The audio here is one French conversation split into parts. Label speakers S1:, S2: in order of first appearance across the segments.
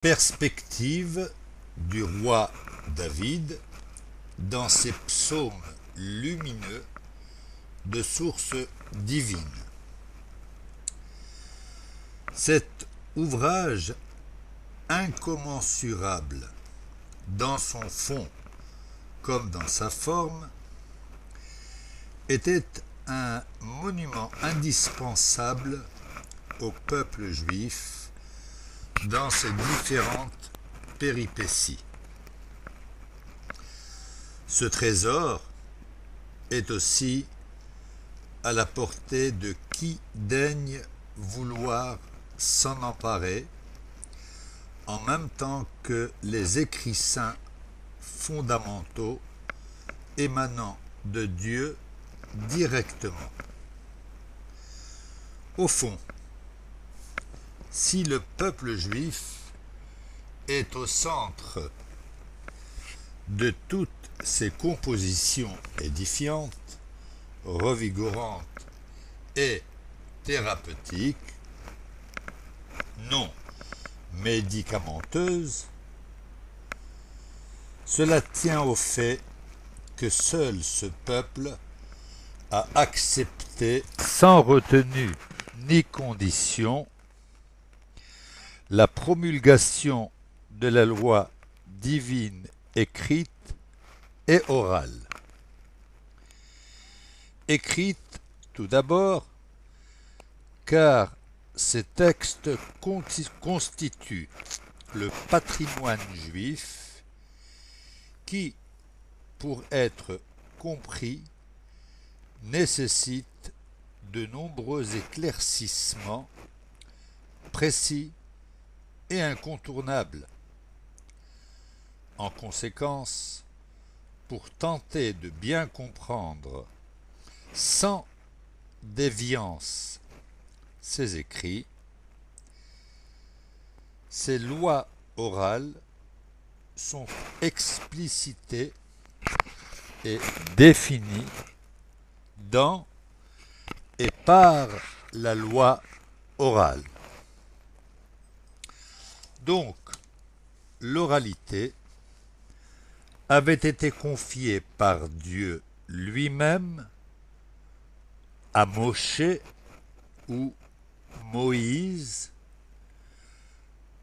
S1: Perspective du roi David dans ses psaumes lumineux de source divine. Cet ouvrage incommensurable dans son fond comme dans sa forme était un monument indispensable au peuple juif dans ses différentes péripéties. Ce trésor est aussi à la portée de qui daigne vouloir s'en emparer, en même temps que les écrits saints fondamentaux émanant de Dieu directement. Au fond, si le peuple juif est au centre de toutes ces compositions édifiantes, revigorantes et thérapeutiques, non médicamenteuses, cela tient au fait que seul ce peuple a accepté sans retenue ni condition la promulgation de la loi divine écrite et orale. Écrite tout d'abord, car ces textes constituent le patrimoine juif qui, pour être compris, nécessite de nombreux éclaircissements précis et incontournable. En conséquence, pour tenter de bien comprendre sans déviance ces écrits, ces lois orales sont explicitées et définies dans et par la loi orale. Donc, l'oralité avait été confiée par Dieu lui-même à Moshe ou Moïse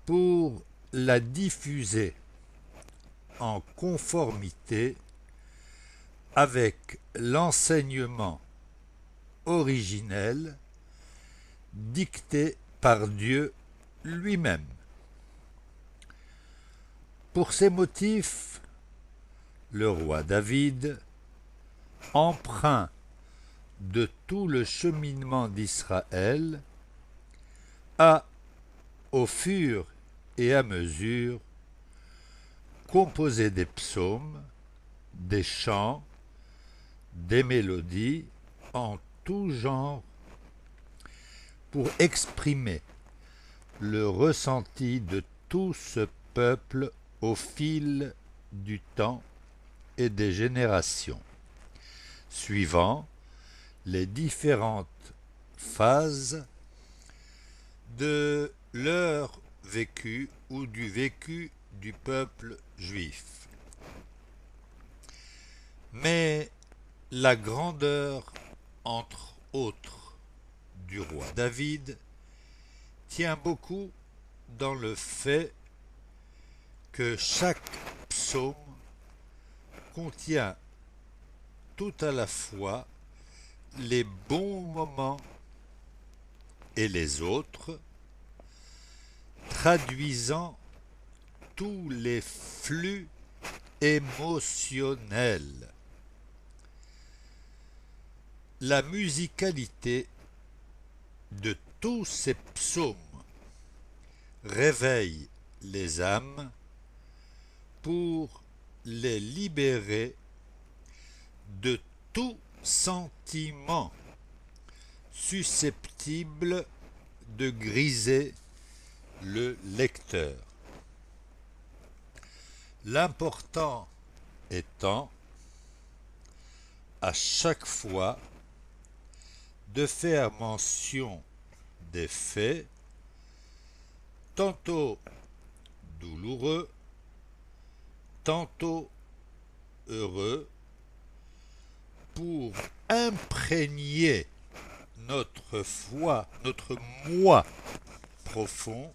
S1: pour la diffuser en conformité avec l'enseignement originel dicté par Dieu lui-même. Pour ces motifs, le roi David, empreint de tout le cheminement d'Israël, a, au fur et à mesure, composé des psaumes, des chants, des mélodies en tout genre pour exprimer le ressenti de tout ce peuple au fil du temps et des générations, suivant les différentes phases de leur vécu ou du vécu du peuple juif. Mais la grandeur, entre autres, du roi David tient beaucoup dans le fait que chaque psaume contient tout à la fois les bons moments et les autres, traduisant tous les flux émotionnels. La musicalité de tous ces psaumes réveille les âmes pour les libérer de tout sentiment susceptible de griser le lecteur. L'important étant, à chaque fois, de faire mention des faits, tantôt douloureux, tantôt heureux, pour imprégner notre foi, notre moi profond,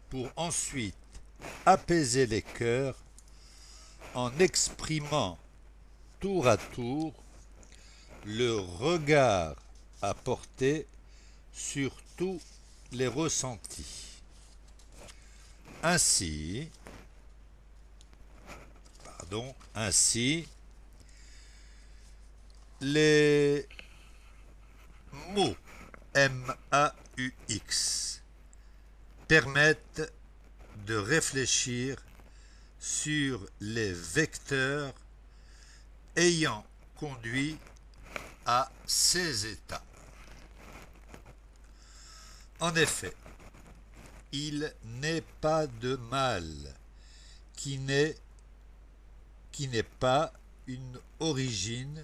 S1: pour ensuite apaiser les cœurs en exprimant tour à tour le regard à porter sur tous les ressentis. Ainsi, les mots MAUX permettent de réfléchir sur les vecteurs ayant conduit à ces états. En effet, il n'est pas de mal qui n'est pas une origine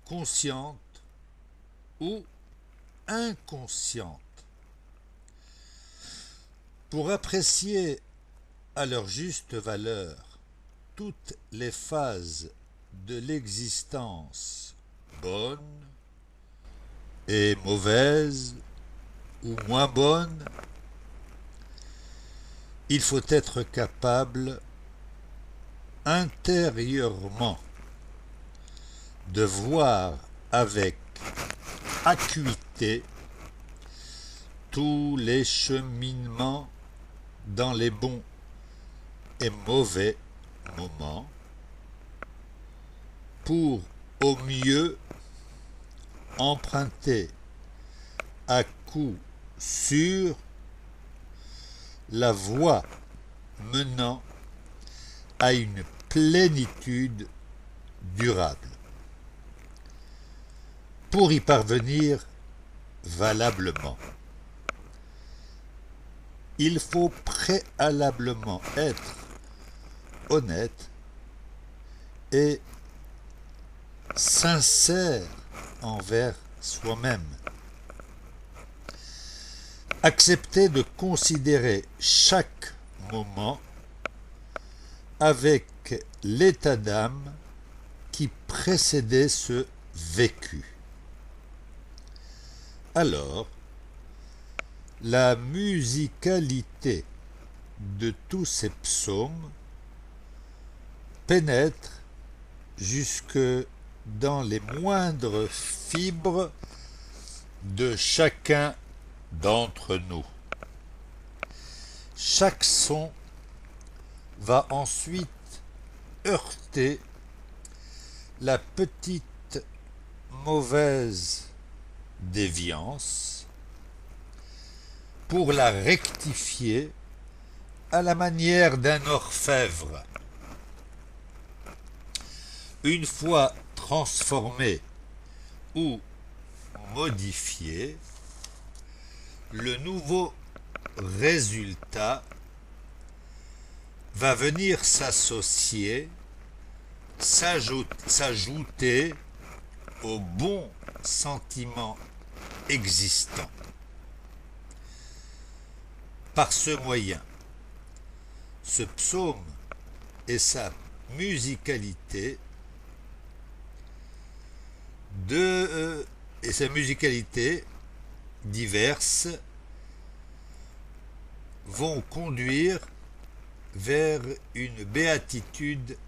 S1: consciente ou inconsciente. Pour apprécier à leur juste valeur toutes les phases de l'existence, bonnes et mauvaises ou moins bonnes, il faut être capable intérieurement de voir avec acuité tous les cheminements dans les bons et mauvais moments pour au mieux emprunter à coup sûr la voie menant à une plénitude durable. Pour y parvenir valablement, il faut préalablement être honnête et sincère envers soi-même. Accepter de considérer chaque moment avec l'état d'âme qui précédait ce vécu. Alors, la musicalité de tous ces psaumes pénètre jusque dans les moindres fibres de chacun d'entre nous. Chaque son va ensuite heurter la petite mauvaise déviance pour la rectifier à la manière d'un orfèvre. Une fois transformé ou modifié, le nouveau résultat va venir s'associer, s'ajouter aux bons sentiments existants. Par ce moyen, ce psaume et sa musicalité diverses vont conduire vers une béatitude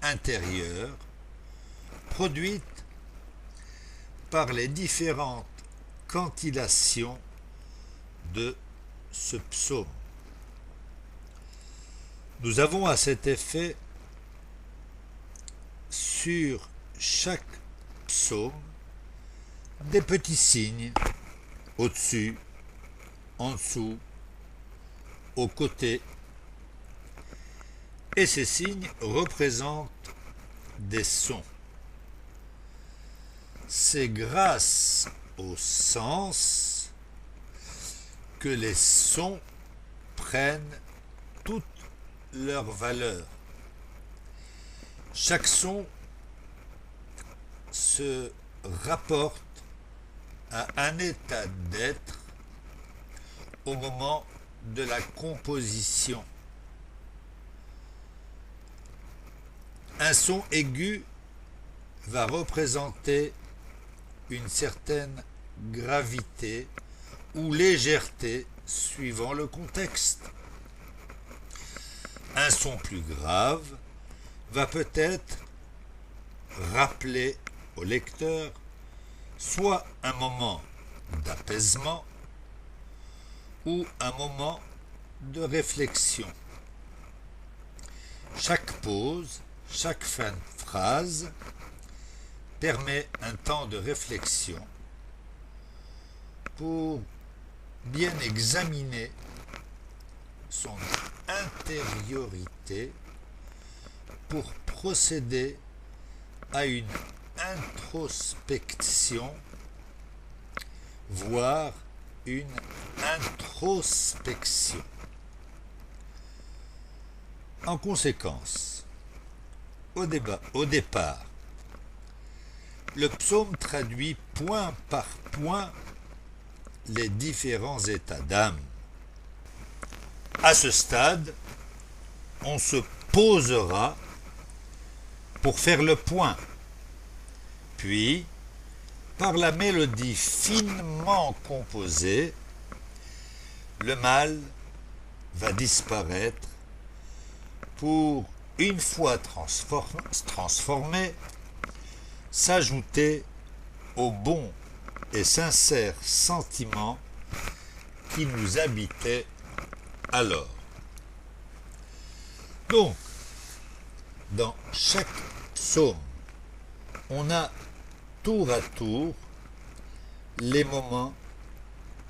S1: intérieure produite par les différentes cantillations de ce psaume. Nous avons à cet effet sur chaque psaume des petits signes au-dessus, en dessous, aux côtés. Et ces signes représentent des sons. C'est grâce au sens que les sons prennent toute leur valeur. Chaque son se rapporte à un état d'être au moment de la composition. Un son aigu va représenter une certaine gravité ou légèreté suivant le contexte. Un son plus grave va peut-être rappeler au lecteur soit un moment d'apaisement ou un moment de réflexion. Chaque pause, chaque fin de phrase permet un temps de réflexion pour bien examiner son intériorité pour procéder à une introspection, voire une introspection. En conséquence, au départ, le psaume traduit point par point les différents états d'âme. À ce stade, on se posera pour faire le point. Puis, par la mélodie finement composée, le mal va disparaître pour, une fois transformé, s'ajouter au bon et sincère sentiment qui nous habitait alors. Donc, dans chaque psaume, on a tour à tour les moments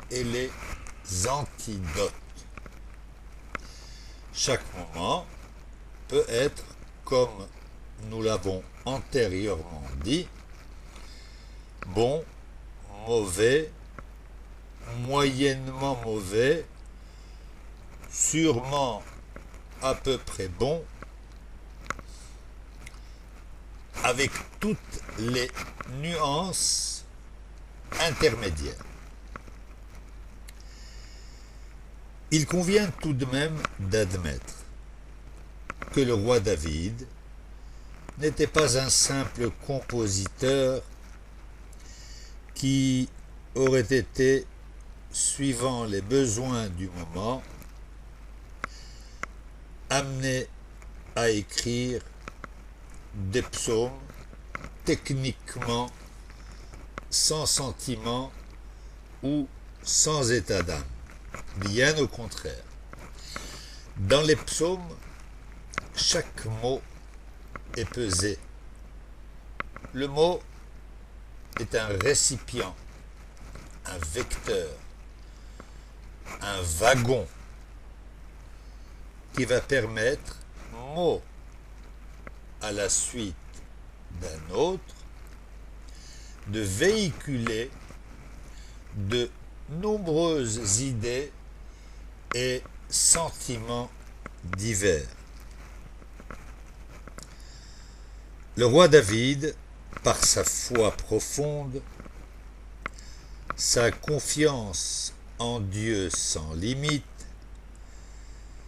S1: et les antidotes. Chaque moment peut être, comme nous l'avons antérieurement dit, bon, mauvais, moyennement mauvais, sûrement à peu près bon, avec toutes les nuances intermédiaires. Il convient tout de même d'admettre que le roi David n'était pas un simple compositeur qui aurait été, suivant les besoins du moment, amené à écrire des psaumes techniquement sans sentiment ou sans état d'âme. Bien au contraire. Dans les psaumes, chaque mot est pesé. Le mot est un récipient, un vecteur, un wagon qui va permettre, mot à la suite d'un autre, de véhiculer de nombreuses idées et sentiments divers. Le roi David, par sa foi profonde, sa confiance en Dieu sans limite,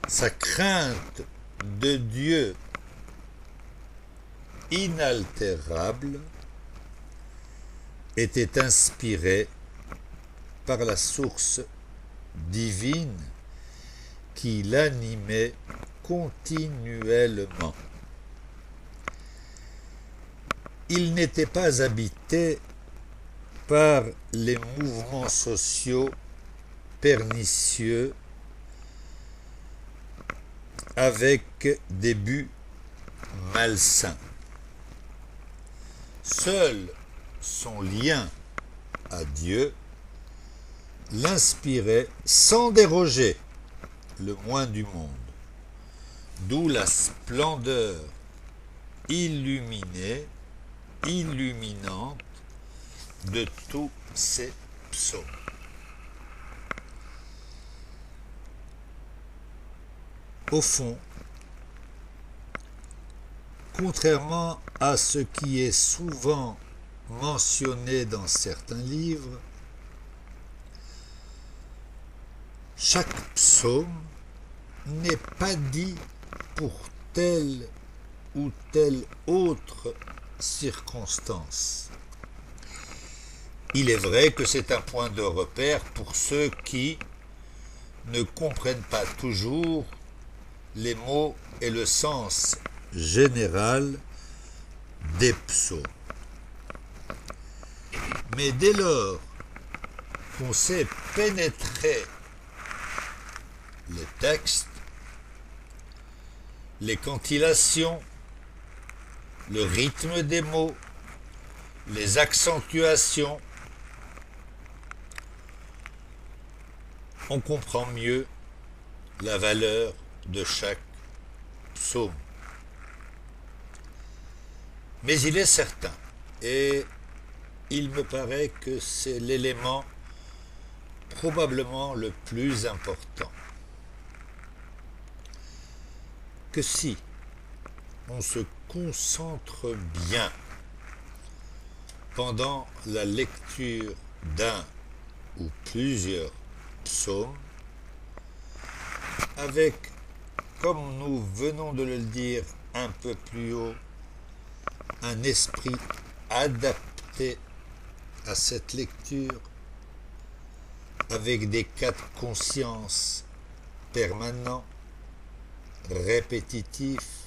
S1: sa crainte de Dieu inaltérable, était inspiré par la source divine qui l'animait continuellement. Il n'était pas habité par les mouvements sociaux pernicieux avec des buts malsains. Seul son lien à Dieu l'inspirait sans déroger le moins du monde, d'où la splendeur illuminante de tous ces psaumes. Au fond, contrairement à ce qui est souvent mentionné dans certains livres, Chaque psaume n'est pas dit pour telle ou telle autre circonstance. Il est vrai que c'est un point de repère pour ceux qui ne comprennent pas toujours les mots et le sens général des psaumes. Mais dès lors qu'on sait pénétrer le texte, les cantillations, le rythme des mots, les accentuations, on comprend mieux la valeur de chaque psaume. Mais il est certain, et il me paraît que c'est l'élément probablement le plus important, que si on se concentre bien pendant la lecture d'un ou plusieurs psaumes, avec, comme nous venons de le dire un peu plus haut, un esprit adapté à cette lecture, avec des cas de conscience permanents, répétitifs,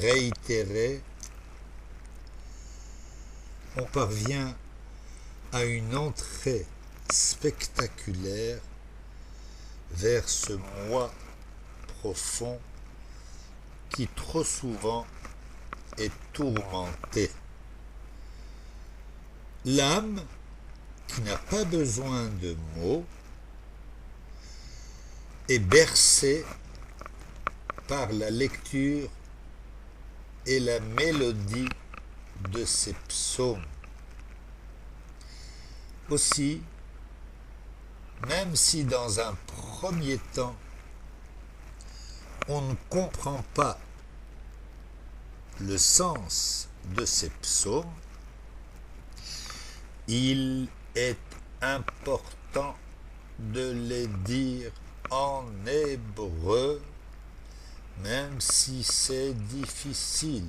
S1: réitérés, on parvient à une entrée spectaculaire vers ce moi profond qui trop souvent est tourmenté. L'âme, qui n'a pas besoin de mots, est bercée par la lecture et la mélodie de ces psaumes. Aussi, même si dans un premier temps, on ne comprend pas le sens de ces psaumes, il est important de les dire en hébreu, même si c'est difficile.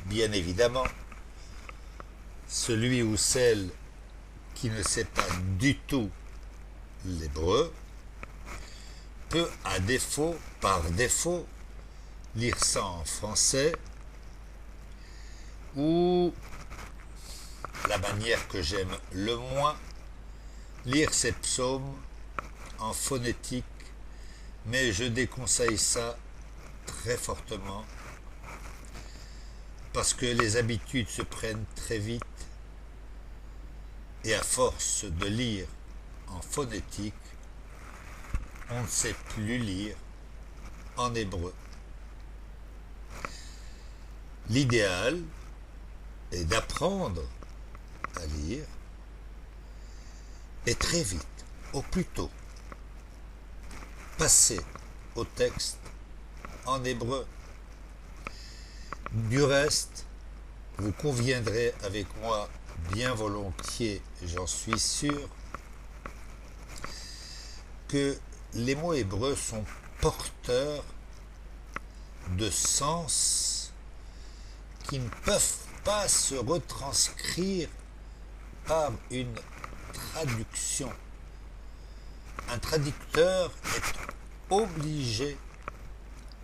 S1: Bien évidemment, celui ou celle qui ne sait pas du tout l'hébreu peut par défaut, lire ça en français, ou la manière que j'aime le moins, lire ces psaumes en phonétique, mais je déconseille ça très fortement parce que les habitudes se prennent très vite et à force de lire en phonétique, on ne sait plus lire en hébreu. L'idéal est d'apprendre à lire et très vite, au plus tôt, passer au texte en hébreu. Du reste, vous conviendrez avec moi bien volontiers, j'en suis sûr, que les mots hébreux sont porteurs de sens qui ne peuvent pas se retranscrire par une traduction. Un traducteur est obligé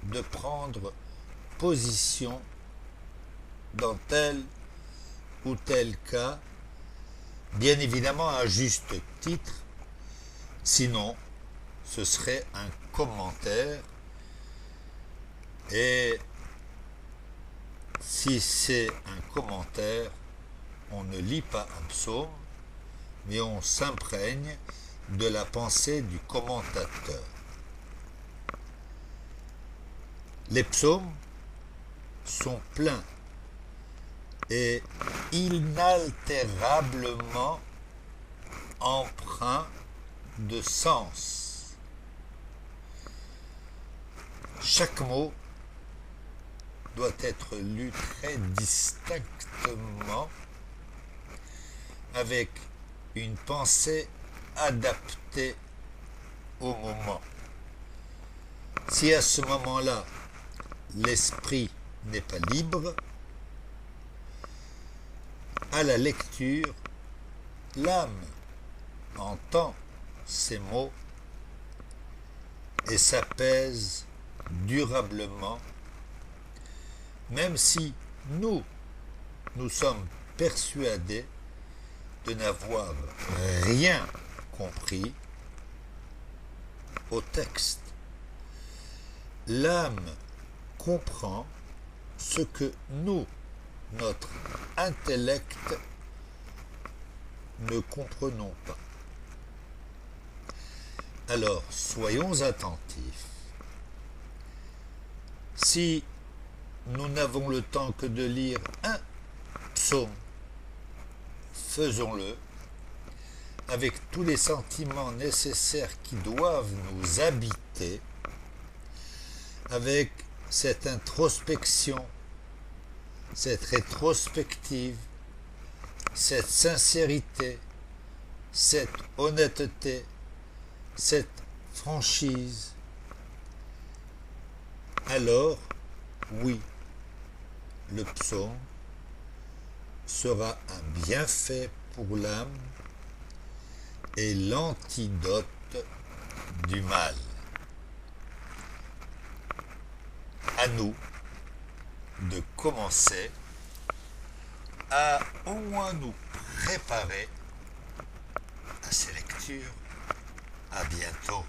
S1: de prendre position dans tel ou tel cas, bien évidemment à juste titre, sinon ce serait un commentaire, et si c'est un commentaire, on ne lit pas un psaume, mais on s'imprègne de la pensée du commentateur. Les psaumes sont pleins et inaltérablement empreints de sens. Chaque mot doit être lu très distinctement avec une pensée adaptée au moment. Si à ce moment-là, l'esprit n'est pas libre, à la lecture, l'âme entend ces mots et s'apaise durablement, même si nous sommes persuadés de n'avoir rien compris au texte. L'âme comprend ce que nous, notre intellect, ne comprenons pas. Alors, soyons attentifs. Si nous n'avons le temps que de lire un psaume, faisons-le avec tous les sentiments nécessaires qui doivent nous habiter, avec cette introspection, cette rétrospective, cette sincérité, cette honnêteté, cette franchise. Alors, oui, le psaume sera un bienfait pour l'âme et l'antidote du mal. À nous de commencer à au moins nous préparer à ces lectures. À bientôt.